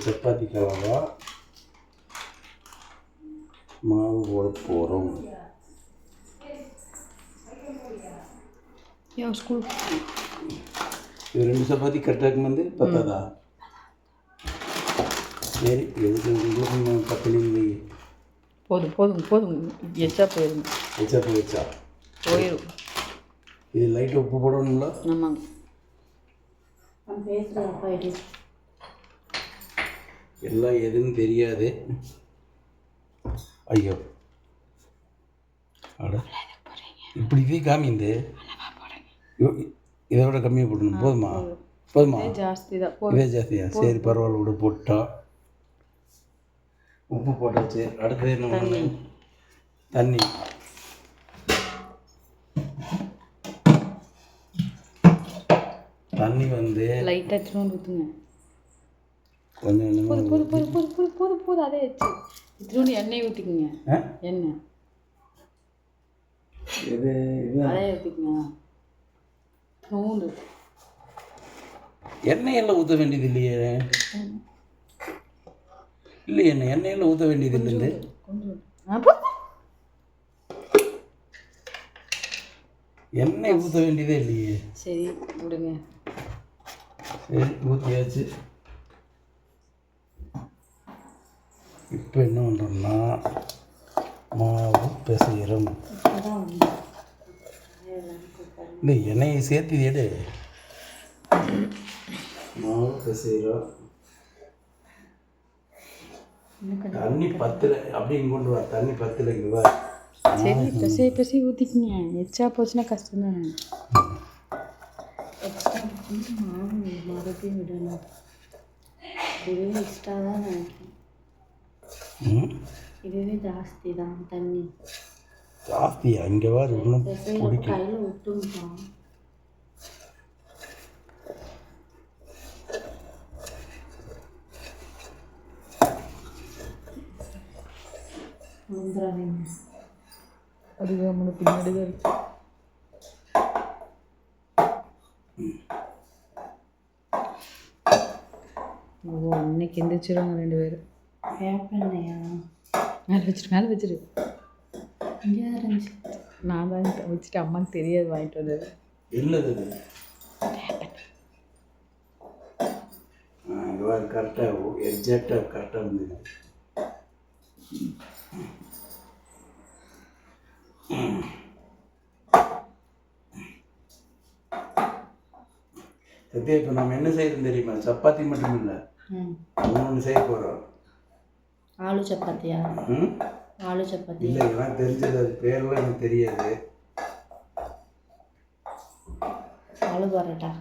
சப்பாத்தி கலவா மாவு போட போகிறோம். ஸ்கூல் இது 2 சப்பாத்தி கரெக்டாக வந்து பத்தாதா? சரி, எதுக்கு பத்தலைங்க. போதும் போதும் போதும், எச்சா போயிடும். எச்சா போயிடுச்சா? போயிடும். இது லைட்டாக உப்பு போடணுங்களா? ஆமாங்க. எல்லாம் எதுன்னு தெரியாது. ஐயோ அட இப்படி இதே காமிந்து இதை விட கம்மியாக போடணும். போதுமா? போதுமா? ஜாஸ்தி தான். இதே ஜாஸ்தியா? சரி பரவாயில்ல, விட போட்டா. உப்பு போட்டாச்சு. அடுத்தது என்ன பண்ணணும்? தண்ணி. தண்ணி வந்து லைட்டாக எடுத்துன்னு ஊற்றுங்க. கொஞ்சம் போதும் போதும் போதும் போதும் போதும் போதும் போதும். அதே வச்சு இத்தினோண்டு எண்ணெய் ஊற்றிக்குங்க. எண்ணெய் இது அதே ஊற்றிக்குங்க. நூறு எண்ணெயெல்லாம் ஊற்ற வேண்டியது இல்லையே. இல்லை எண்ணெயெல்லாம் ஊற்ற வேண்டியது இல்லைன்னு எண்ணெய் ஊற்ற வேண்டியதே இல்லையே. சரி விடுங்க. சரி ஊற்றியாச்சு. இப்போ என்ன பண்ணுறோம்னா மாவு பிசைகிறோம். இல்லை எண்ணெயை சேர்த்து எடு. மாவு பிசைகிறோம். தண்ணி பத்தில் அப்படின்னு கொண்டு வா. தண்ணி பத்தில் இங்கே வா. சரி பிசை பிசை ஊற்றிக்கிங்க. எச்சா போச்சுன்னா கஷ்டம் தானே. மாவு மறுபடியும் விடணும். இதுவே எக்ஸ்ட்ரா தான் நினைக்கிறேன். இதுவே ஜாஸ்தி தான் தண்ணி. ஜாஸ்தியா? இங்கே வா. இன்னும் கையில் விட்டுங்கப்பா. அது நம்மளுக்கு பின்னாடி தான் இருக்கு. ஓ இன்னைக்கு எந்திரிச்சிருவாங்க 2 பேரும். வேப்பண்ணையா? மேலே வச்சிரு மேலே வச்சிரு. இங்கே இருந்துச்சு. நான் தான் வச்சுட்டு அம்மாவுக்கு தெரியாது வாங்கிட்டு வந்தது. இல்லது கரெக்டாக எக்ஸாக்டாக கரெக்டாக இருந்தது. சத்யா, இப்போ நம்ம என்ன செய்யறது தெரியுமா? சப்பாத்தி மட்டும் இல்லை, இன்னொன்று செய்ய போகிறோம். ஆலு சப்பாத்தியா? ஆலு சப்பாத்தி இல்லை, எனக்கு தெரிஞ்சது. அது பேரெல்லாம் எனக்கு தெரியாது. ஆலு பரோட்டா.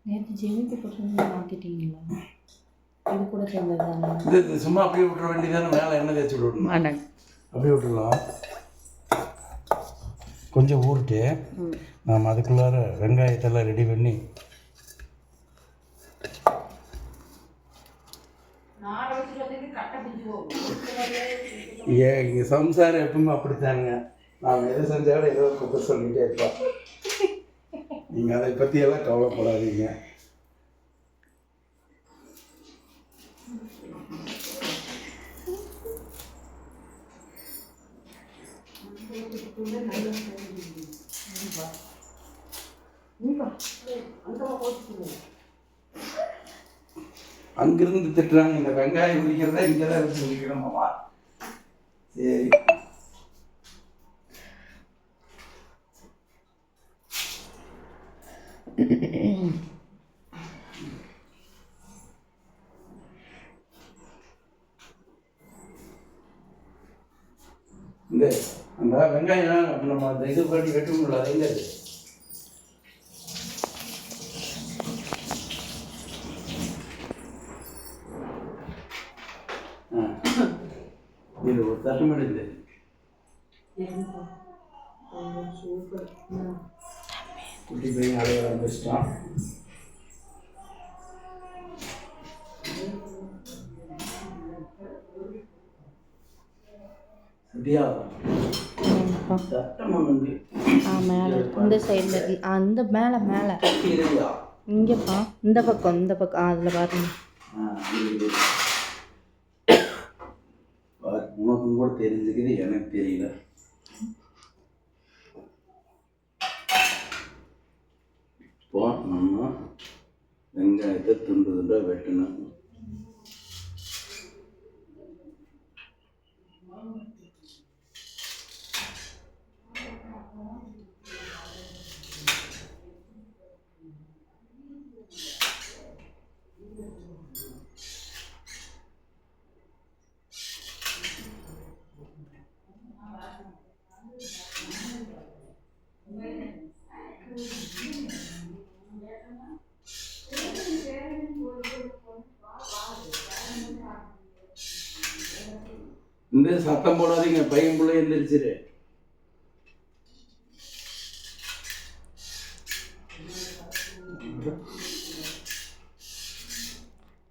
நேற்று ஜெமிக்கு போட்டு மாற்றிட்டீங்களா? இது கூட சேர்ந்தது தானே. இது சும்மா அப்படியே விட்டுற வேண்டியதானே. மேலே எண்ணெய் தேய்ச்சி விடணும். அப்படியே விட்டுடலாம். கொஞ்சம் ஊறிட்டு நாம் அதுக்குள்ளார வெங்காயத்தெல்லாம் ரெடி பண்ணி இங்கே சம்சாரம் எப்பவுமே அப்படித்தாங்க. நாம் எது செஞ்சாலும் ஏதோ குப்பை சொல்லிகிட்டே இருப்போம். நீங்கள் அதை பற்றியெல்லாம் கவலைப்படாதீங்க. அங்கிருந்து திட்டுறாங்க. இந்த வெங்காயம் பிடிக்கிறதா இங்கே தான் வச்சு பிடிக்கணுமாமா. சரி, இந்த அந்த வெங்காயம் நம்ம அந்த இது பண்ணி வெட்டணும்ல, அது எங்கே இருக்குது? இது ஒரு தட்டு மணிது. குட்டி பையன் அடைய ஆரம்பிச்சிட்டான். சத்யா, மேலே இந்த சைடில் அந்த மேலே மேலே இங்கேப்பா இந்த பக்கம் அதில் பாருங்க. இருக்குது. உனக்கும் கூட தெரிஞ்சுக்குது, எனக்கு தெரியல. இப்போ நம்ம வெங்காயத்தை துண்டு துண்டாக வெட்டணும். இந்த சத்தம் போடாதீங்க, பையன் பிள்ளை எழுந்திரிச்சிரு.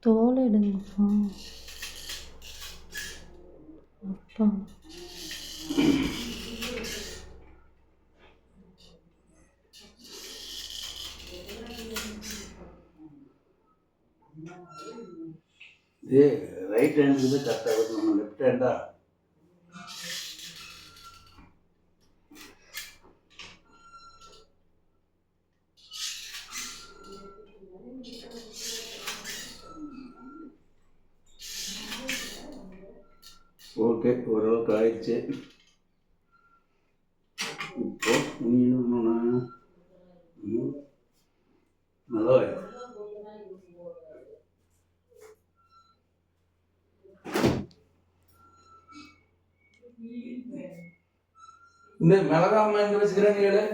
தோல் எடுங்கப்பா. அப்பா இது ரைட் ஹேண்டுக்கு கரெக்டாக இருக்கும், நம்ம லெஃப்ட் ஹேண்டா. ஓகே, ஓரளவுக்கு ஆயிடுச்சு. இப்போ நல்லா இந்த மிளகாம எங்க வச்சுக்கிறேன்னு கேளு.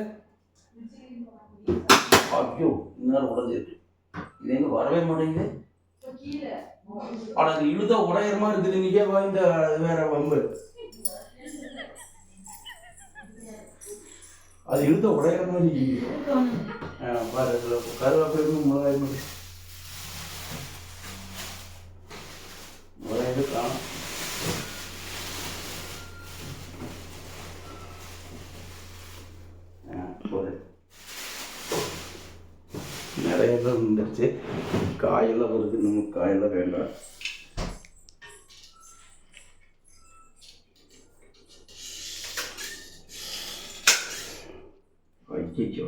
ஐயோ, இன்னும் உடஞ்சிருக்கு. இது எங்க வரவே மாட்டேங்குது. ஆனா அது இழுத்தா உடையிற மாதிரி இருக்குது. நீங்க வாய்ந்த வேற வம்பு. அது இழுத்த உடையிற மாதிரி பாரு. கருவேப்பிலை மிளகாய் மாதிரி உடையது காணும். நிறைய தான் வந்துருச்சு. காயெல்லாம் வருது, நமக்கு காயெல்லாம் வேண்டாம். ஐயோ,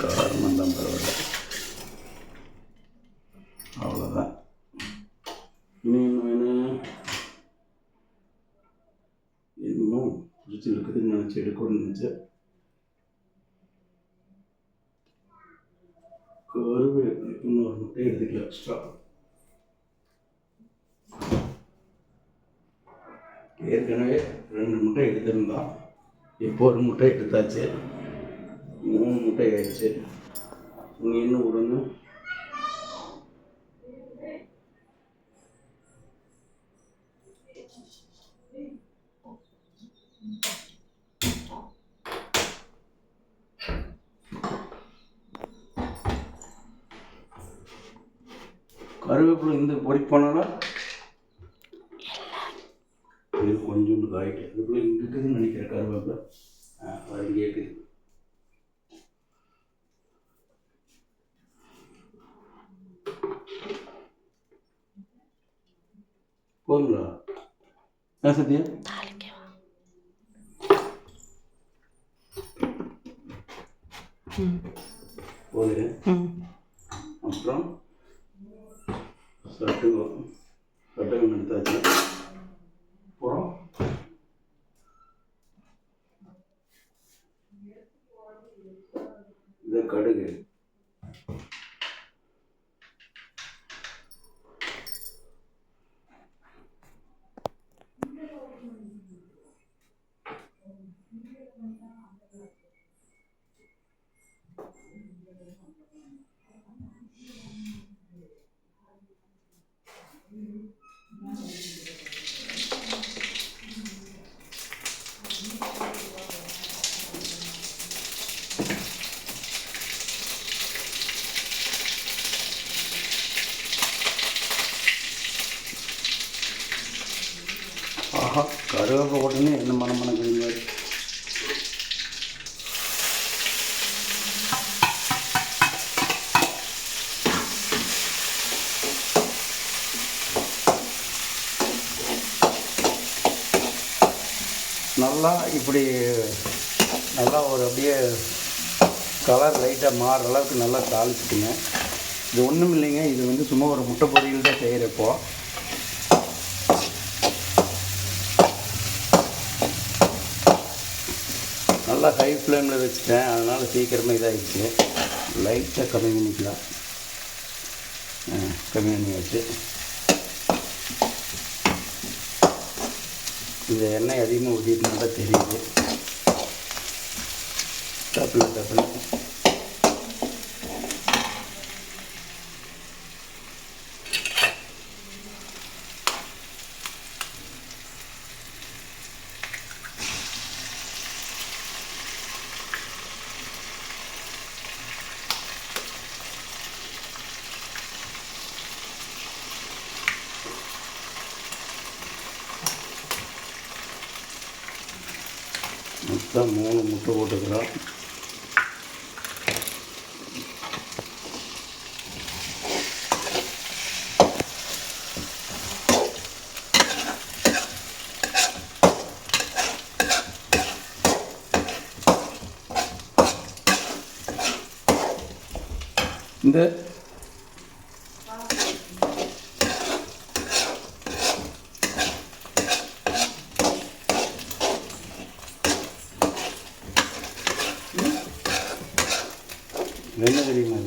காரணம் தான் பரவாயில்ல. அவ்வளோதான். இன்னும் வேணும், இன்னும் பிடிச்சி இருக்குதுன்னு நினச்சி எடுக்கணும்னு நினச்சேன். கருவேப்பிலை இன்னொரு முட்டை எடுத்துக்கலாம் எக்ஸ்ட்ரா. ஏற்கனவே 2 முட்டை எடுத்திருந்தோம், இப்போ ஒரு முட்டை எடுத்தாச்சு, 3 முட்டை ஆயிடுச்சு. நீங்கள் இன்னும் விடுங்க. கருவேப்பிலை இந்த பொடி பண்ணலாம். இது கொஞ்சோண்டு காய்க்கு அதுக்குள்ளே இங்கே இருக்குதுன்னு நினைக்கிறேன். கருவேப்பிலை இங்கே இருக்குது. போதுங்களா? சத்யா போதுங்க. அப்புறம் சட்டகம் எடுத்தாச்சு. அப்புறம் இந்த கடுகு, ஆஹா, கருவேப்பிலை உடனே என்ன மனம் மணக்குறீங்க. நல்லா இப்படி நல்லா ஒரு அப்படியே கலர் லைட்டாக மாறுற அளவுக்கு நல்லா தாளிச்சுட்டுங்க. இது ஒன்றும் இல்லைங்க, இது வந்து சும்மா ஒரு முட்டை பொரியல் தான் செய்கிறப்போ. நல்லா ஹை ஃப்ளேமில் வச்சுட்டேன், அதனால் சீக்கிரமாக இதாகிடுச்சு. லைட்டாக கம்மி பண்ணிக்கலாம். கம்மி பண்ணியாச்சு. இந்த எண்ணெய் அதிகமாக ஊற்றிட்டுனா தெரியுது. தப்பில் மொத்தம் 3 முட்டை போட்டுக்கிறோம். இந்த என்ன தெரியுமா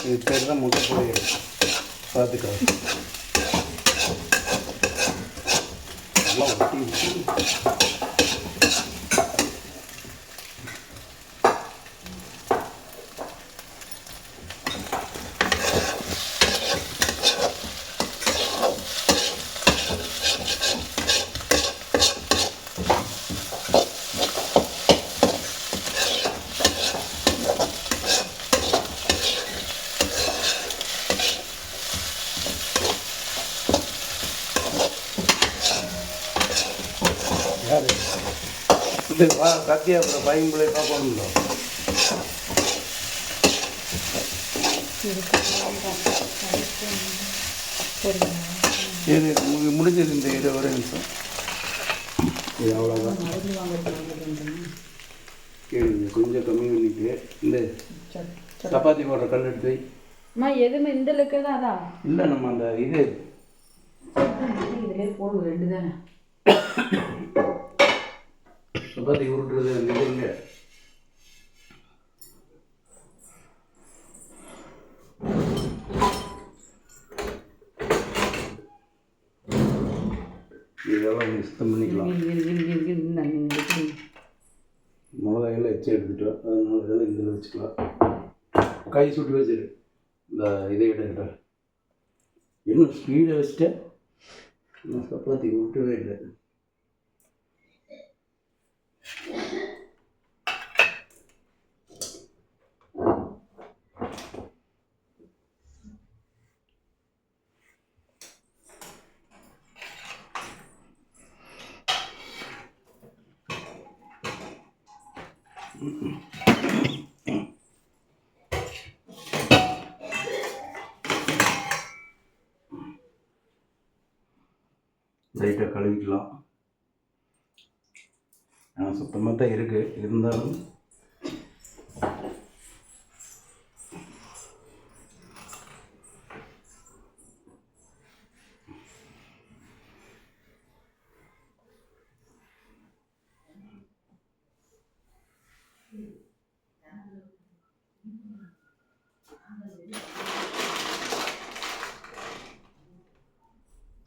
இது பேர் தான் முட்டை பொரியல். பார்த்துக்கோ, நல்லா ஒட்டி. யார் இது வா கத்தியா அப்புறம் பயம்பிள்ளை பார்க்கணுங்களோ. இது முடிஞ்சது. இந்த 20 நிமிஷம் இது அவ்வளோதான். கேளுங்க, கொஞ்சம் கம்மி பண்ணிட்டு இந்த சப்பாத்தி போடுற கல் எடுத்து வை. எதுவுமே இந்த லெக்க தான். அதான் இல்லை, நம்ம அந்த இது இதிலே போடுவோம் 2 தானே. சப்பாத்தி உருட்டுறது இல்லைங்க. இதெல்லாம் சுத்தம் பண்ணிக்கலாம். மிளகாயெல்லாம் எச்சு எடுத்துட்டோம், அதனால இதெல்லாம் இதில் வச்சுக்கலாம். கை சுட்டு வச்சிரு. இந்த இதை விட இன்னும் ஸ்பீடை வச்சுட்டேன். நான் சப்பாத்தி விட்டவே இல்லை. லைட்டாக கழுவிக்கலாம். சுத்தமாக தான் இருக்குது, இருந்தாலும்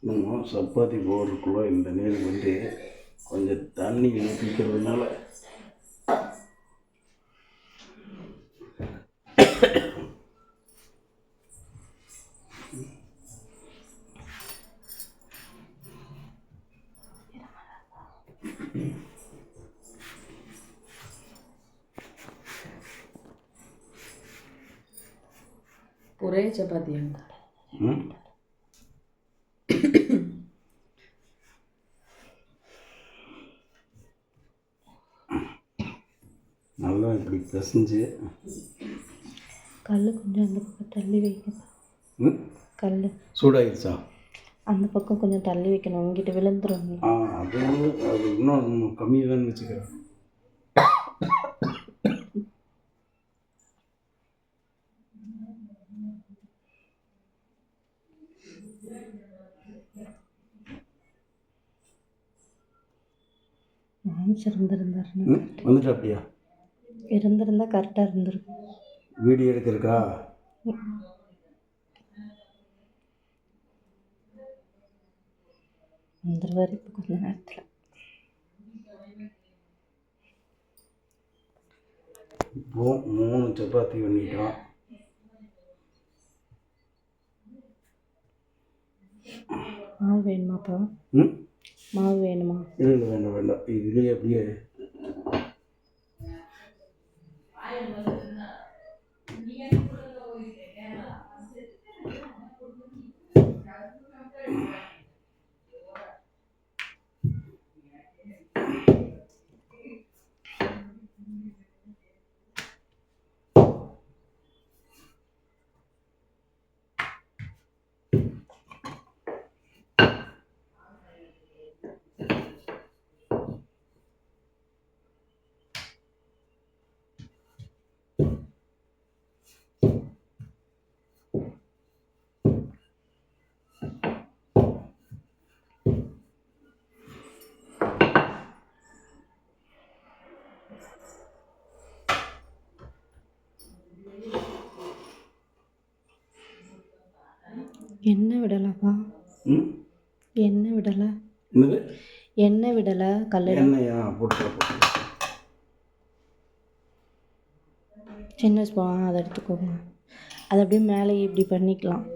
நம்ம சப்பாத்தி போடுறதுக்குள்ள இந்த நீர் வந்து கொஞ்சம் தண்ணி ஊற்றிக்கிறதுனால ஒரே சப்பாத்தி பிசைஞ்சு கல் கொஞ்சம் அந்த பக்கம் தள்ளி வைக்கப்பா. கல் சூடாகிடுச்சா? அந்த பக்கம் கொஞ்சம் தள்ளி வைக்கணும், உங்ககிட்ட விழுந்துரும். அது இன்னும் கம்மி தான் வச்சுக்கிறேன். வந்துட்டு அப்படியா இருந்திருந்தா கரெக்டாக இருந்திருக்கும். வீடியோ எடுக்கிறக்கா? வந்துடுவார் இப்போ கொஞ்ச நேரத்தில். இப்போ 3 சப்பாத்தி பண்ணிட்டோம். மாவு வேணுமாப்பா? மாவு வேணுமா? இல்லை வேண்டாம் வேண்டாம், இதுலேயே அப்படியே எண்ணெய் விடலாப்பா? எண்ணெய் விடலை. என்னது எண்ணெய் விடலை? கல்லில் எண்ணெயா? போட்டு சின்ன ஸ்பூன் அதை எடுத்துக்கோங்க. அதை அப்படியே மேலே இப்படி பண்ணிக்கலாம்.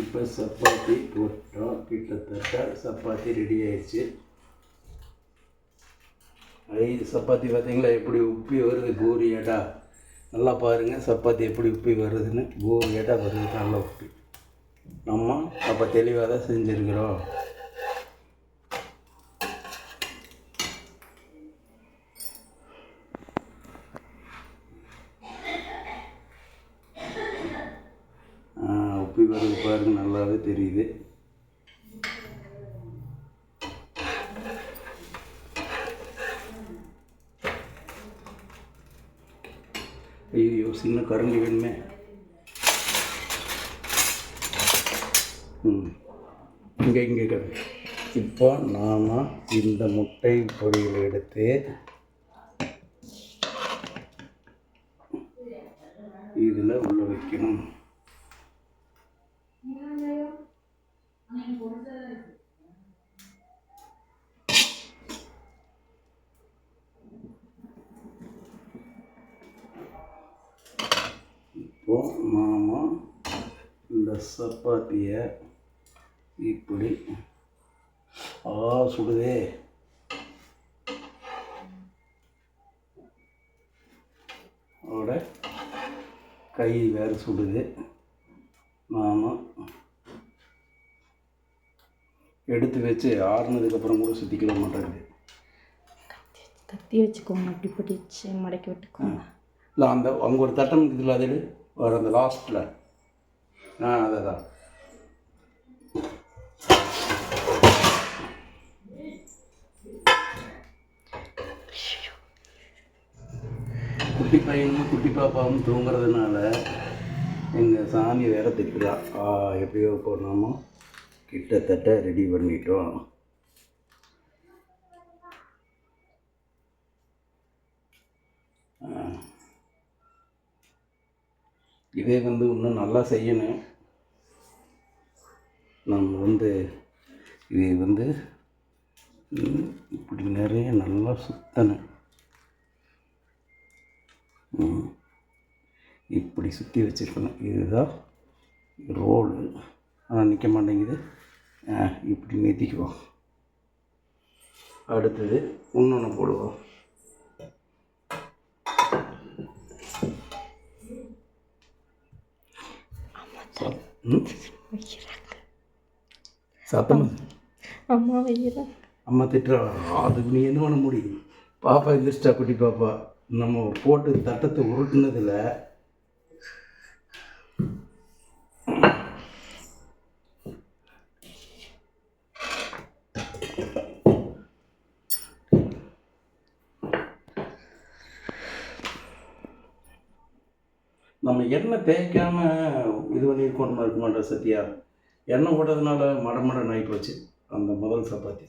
இப்போ சப்பாத்தி போட்டோம். கிட்டத்தட்ட சப்பாத்தி ரெடி ஆயிடுச்சு. சப்பாத்தி பார்த்தீங்களா எப்படி உப்பி வருது பூரியாட்டா? நல்லா பாருங்கள் சப்பாத்தி எப்படி உப்பி வருதுன்னு. பூரியாட்டா வருது நல்லா உப்பி. நம்ம அப்போ தெளிவாக தான் செஞ்சுருக்கிறோம். உப்பி வருது பாருங்கள், நல்லாவே தெரியுது. ஐயோ சின்ன கரண்டி வேணுமே. இங்கே கரண்டி. இப்போ நாம் இந்த முட்டை பொடியில் எடுத்து இதில் உள்ள வைக்கணும். இப்போ நாம் இந்த சப்பாத்தியை இப்படி சுடுதே அதோட கை வேறு சுடுது. நாம் எடுத்து வச்சு ஆறுனதுக்கப்புறம் கூட சுற்றிக்கல மாட்டேங்குது. கத்தி வச்சுக்கோங்க, அப்படி பிடிச்சி மடக்கி விட்டுக்கோங்க. இல்லை அந்த அங்கே ஒரு தட்டம் இதில் அதில் வர அந்த லாஸ்ட்டில் அதை தான் குட்டி பையனும் குட்டி பாப்பாவும் தூங்குறதுனால எங்கள் சாமி வேற திட்டுறான். எப்படியோ போனாமோ கிட்டத்தட்ட ரெடி பண்ணிட்டோம். இதே இன்னும் நல்லா செய்யணும். நம்ம வந்து இது வந்து இப்படி நிறைய நல்லா சுற்றணும். இப்படி சுற்றி வச்சுருக்கணும். இதுதான் ரோடு. ஆனால் நிற்க மாட்டேங்குது. இப்படி நிறுத்திக்குவோம். அடுத்தது இன்னொன்று போடுவோம். சத்தம் அம்மா வைக்கிறா. அம்மா திட்டுறா. அதுக்கு நீ என்ன பண்ண முடியும்? பாப்பா எந்திரிச்சிட்டா, குட்டி பாப்பா. நம்ம போட்டு தட்டத்தை உருட்டுனதில் நம்ம எண்ணெய் தேய்க்காமல் இது பண்ணியிருக்கோன்னு இருக்க மாட்டோம் சத்யா. எண்ணெய் போட்டதுனால மடமடன் ஆகி போச்சு அந்த முதல் சப்பாத்தி.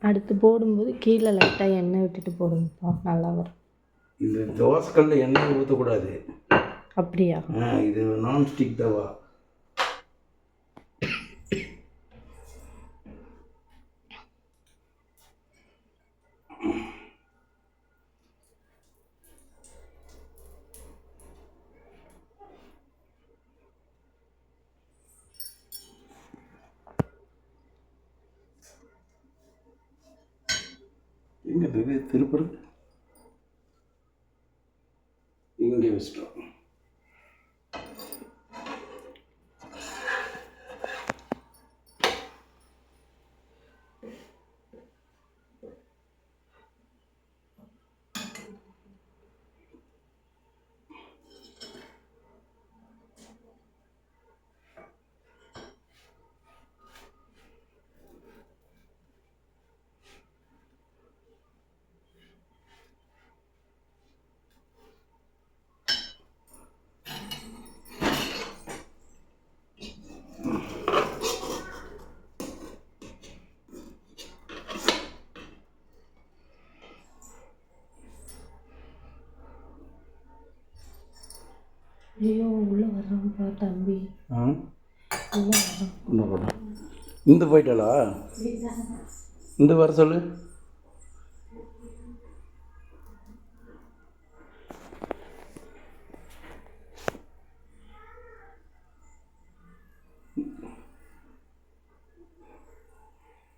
அடுத்து போடும்போது கீழே லைட்டாக எண்ணெய் விட்டுட்டு போடுங்கப்பா, நல்லா வரும். இந்த தோசைக்கல்ல எண்ணெய் ஊற்றக்கூடாது. அப்படியா? இது நான்ஸ்டிக் தவா. எங்கே இது திருப்பூர் இங்கே வச்சிட்டோம். ஐயோ, உள்ளே வர்றோம்ப்பா தம்பி. உள்ளே வர்றோம். என்ன பண்ண இந்த போயிட்டாளா? இந்த வர சொல்லு.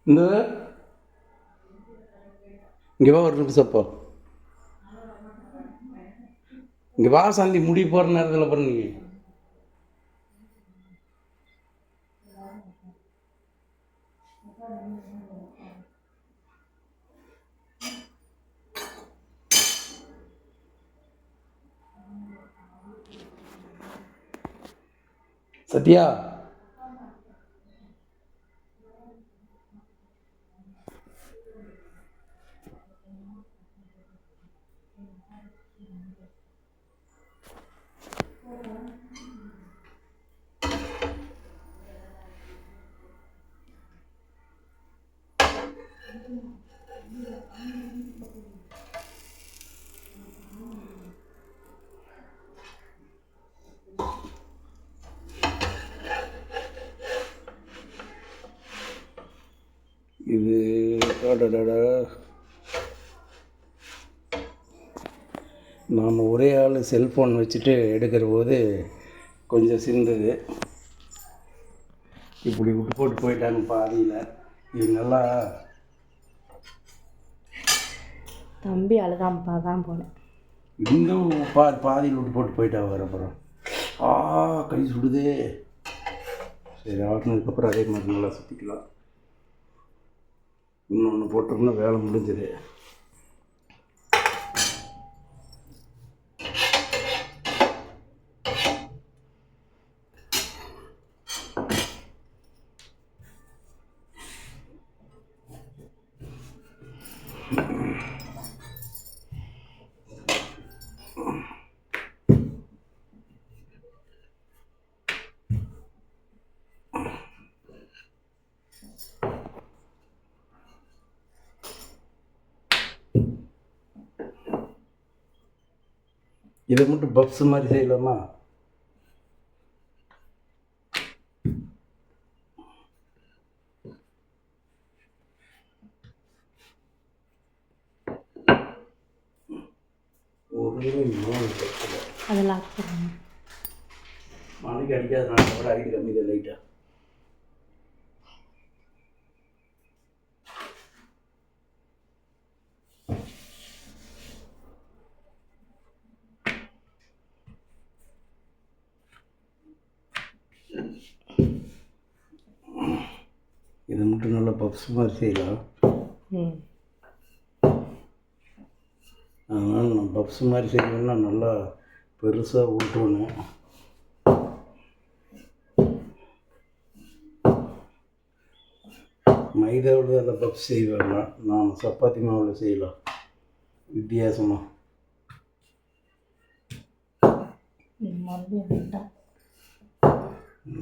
இந்த இங்கே வா, ஒரு நிமிஷப்போ. இங்கே வா சாந்தி, முடி போகிற நேரத்தில் அப்புறம் நீ சத்யா இது நாம் ஒரே ஆள் செல்ஃபோன் வச்சுட்டு எடுக்கிற போது கொஞ்சம் சிந்துது. இப்படி விட்டு போட்டு போயிட்டாங்க பாதியில். இது நல்லா தம்பி அழுதாம்ப்பா, தான் போனேன். இந்த பாதியில் விட்டு போட்டு போயிட்டா வர அப்புறம் கை சுடுதே. சரி, ஆட்டினதுக்கப்புறம் அதே மாதிரி நல்லா சுற்றிக்கலாம். இன்னொன்று போட்டோம்னா வேலை முடிஞ்சுது. இதை மட்டும் பப்ஸ் மாதிரி செய்யலாமா? ஒரு அதெல்லாம் ஆக்குறேன். மழைக்கு அடிக்காதனால கூட அடிக்க கம்மி தான் லைட்டாக. இதை மட்டும் நல்லா பப்ஸ் மாதிரி செய்யலாம். அதனால் நான் பப்ஸ் மாதிரி செய்யணும்னா நல்லா பெருசாக ஊட்டுவேன். மைதாவில் அதில் பப்ஸ் செய்வாங்க, நான் சப்பாத்தி மாவில் செய்யலாம் வித்தியாசமாக.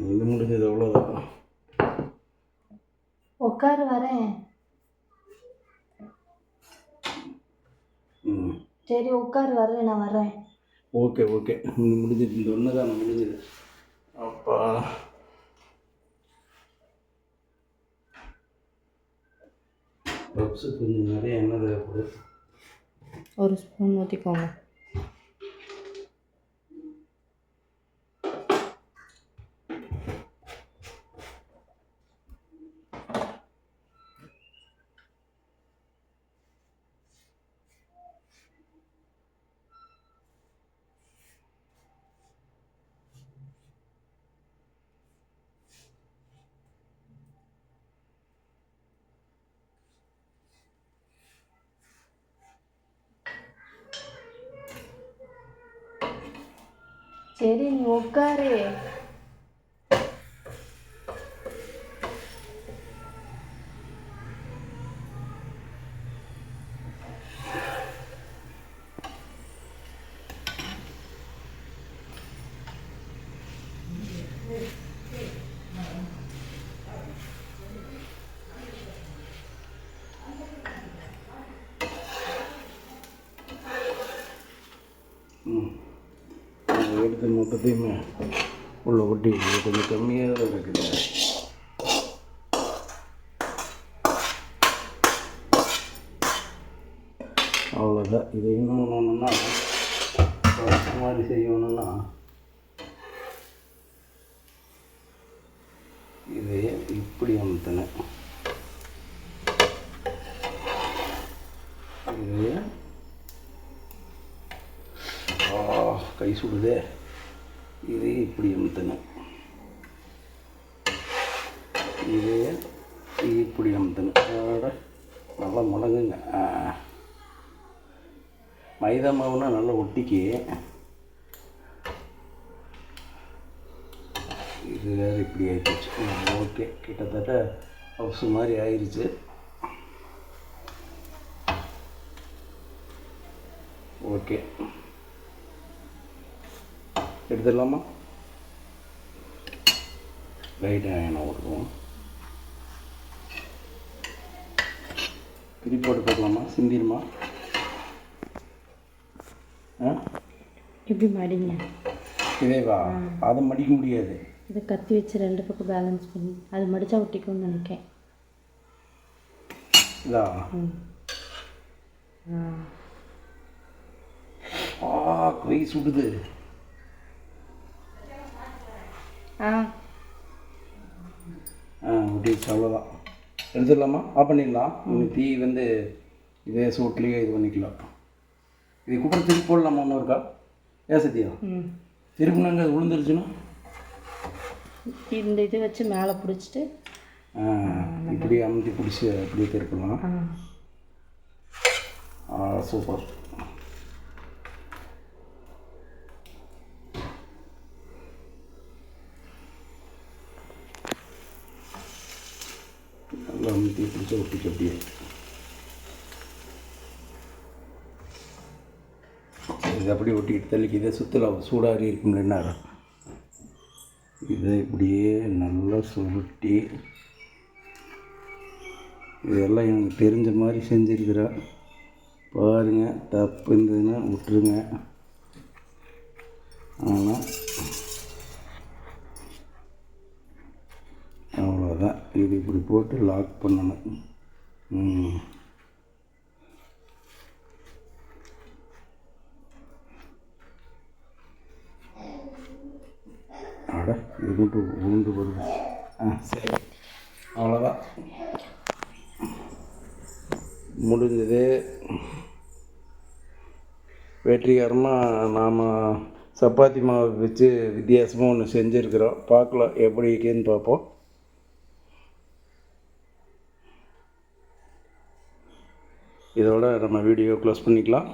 இது முடிஞ்சது அவ்வளோதான். உட்காரு வரேன். சரி உட்காரு வரேன், நான் வரேன். ஓகே ஓகே, முடிஞ்சது. இந்த ஒன்று தான் முடிஞ்சது. அப்பா பப்ஸு கொஞ்சம் நிறைய எண்ணெய் தேவைப்படுது. ஒரு ஸ்பூன் ஊற்றிக்கோங்க. சரி நீ உட்காரு. எடுத்து மொத்தத்தையுமே உள்ள ஒட்டி கொஞ்சம் கம்மியாக தான் இருக்குது. அவ்வளோதான். இது இன்னும் ஒன்றுன்னா மாதிரி செய்யணும்னா இது இப்படி அமுத்தினேன். இது கை சுடுதே. இது இப்படி அமுத்தணும். இது இப்படி அமுத்தணும். அதோட நல்லா முடங்குங்க. மைதா மாவுனா நல்லா ஒட்டிக்கு. இது வேறு இப்படி ஆயிடுச்சு. ஓகே, கிட்டத்தட்ட பப்ஸ் மாதிரி ஆயிடுச்சு. ஓகே, எடுத்துடலாமா? லைட்டாக எண்ணெய் ஊற்றுவோம். திருப்பி போட்டு பார்க்கலாமா? சிந்திடுமா? எப்படி மடிங்க? இதேவா? அதை மடிக்க முடியாது. இதை கத்தி வச்சு ரெண்டு பக்கம் பேலன்ஸ் பண்ணி அது மடித்தா ஒட்டிக்கும்னு நினைக்கேன். இதா? கை சுடுது. ஒட்டிடுச்சு. அவ்வளோதான். எடுத்துடலாமா? ஆஃப் பண்ணிடலாம். தீ வந்து இதே சூட்லேயே இது பண்ணிக்கலாம். இது குக்கர் திருப்பி போடலாமா? ஒன்று இருக்கா? சத்தியா திருப்பினாங்க அது விழுந்துருச்சுன்னா இந்த இது வச்சு மேலே பிடிச்சிட்டு இப்படி அமுத்தி பிடிச்சி அப்படியே திருப்பலாம். சூப்பர். நல்லா அமுத்தி பிடிச்ச ஒட்டிச்சு அப்படியே. இது அப்படியே ஒட்டிக்கிட்டு தள்ளிக்கு. இதை சுற்றலாம் சூடாகி இருக்கும்ல என்ன. இதை இப்படியே நல்லா சுருட்டி இதெல்லாம் எனக்கு தெரிஞ்ச மாதிரி செஞ்சுருக்கிறேன். பாருங்கள், தப்பு இருந்ததுன்னா விட்டுருங்க. ஆமாம், அவ்வளோதான். இது இப்படி போட்டு லாக் பண்ணணும். அட இது மட்டும் உருண்டு வருது. சரி, அவ்வளோதான், முடிஞ்சது. வெற்றிகரமாக நாம் சப்பாத்தி மாவு வச்சு வித்தியாசமாக ஒன்று செஞ்சுருக்குறோம். பார்க்கலாம் எப்படி இருக்குன்னு பார்ப்போம். இதோட நம்ம வீடியோ க்ளோஸ் பண்ணிக்கலாம்.